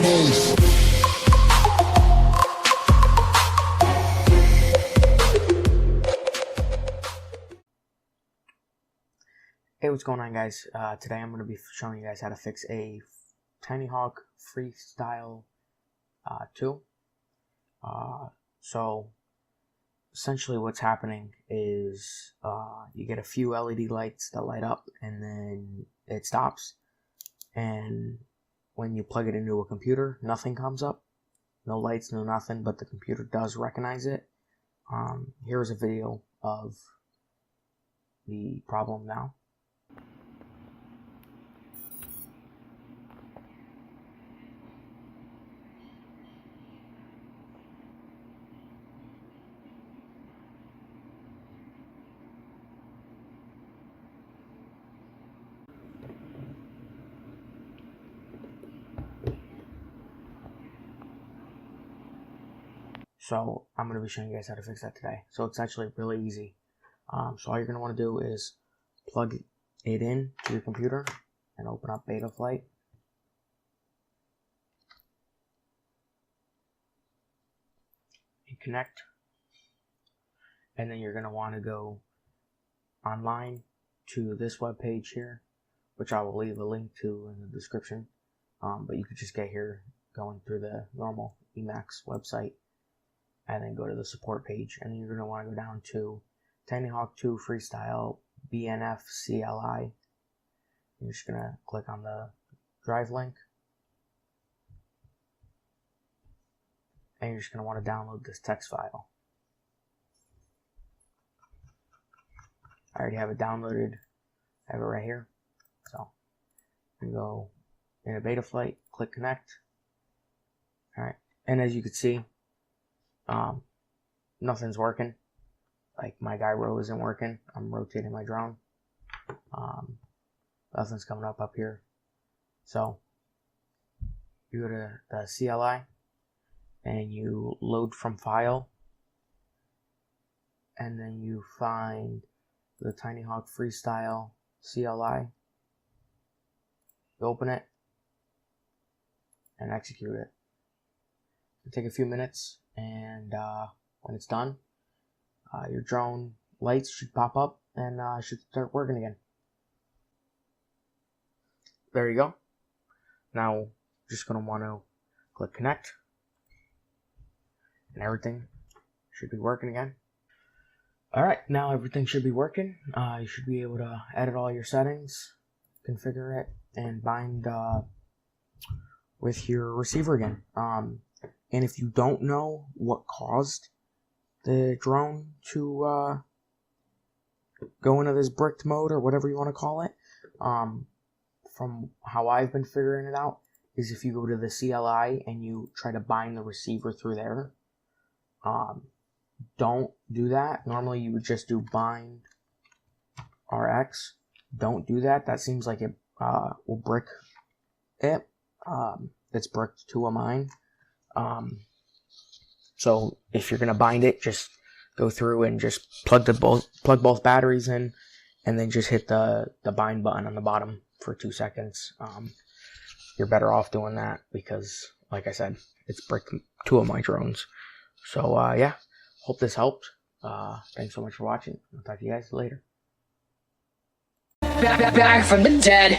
close. Hey, what's going on, guys? Today I'm going to be showing you guys how to fix a Tinyhawk Freestyle 2. So essentially what's happening is you get a few LED lights that light up and then it stops, and when you plug it into a computer, nothing comes up. No lights, no nothing, but the computer does recognize it. Here's a video of the problem now. So I'm going to be showing you guys how to fix that today. So it's actually really easy. So all you're going to want to do is plug it in to your computer and open up Betaflight. And connect. And then you're going to want to go online to this web page here, which I will leave a link to in the description. But you could just get here going through the normal Emacs website, and then go to the support page, and then you're going to want to go down to Tinyhawk 2 Freestyle BNF CLI. You're just going to click on the drive link, and you're just going to want to download this text file. I already have it downloaded. I have it right here. So you can go into Betaflight, click connect. Alright, and as you can see, nothing's working. Like, my gyro isn't working. I'm rotating my drone. Nothing's coming up here. So you go to the CLI and you load from file, and then you find the Tinyhawk Freestyle CLI. You open it and execute it. It'll take a few minutes, and when it's done, your drone lights should pop up and should start working again. There you go. Now, just going to want to click connect, and everything should be working again. Alright, now everything should be working. You should be able to edit all your settings, configure it, and bind with your receiver again. And if you don't know what caused the drone to go into this bricked mode, or whatever you want to call it, from how I've been figuring it out, is if you go to the CLI and you try to bind the receiver through there. Don't do that. Normally you would just do bind RX. Don't do that. That seems like it will brick it. It's bricked to a mine. So if you're gonna bind it, just go through and just plug both batteries in, and then just hit the bind button on the bottom for 2 seconds. You're better off doing that because, like I said, it's bricked 2 of my drones. So yeah, hope this helped. Thanks so much for watching. I'll talk to you guys later. Back from the dead.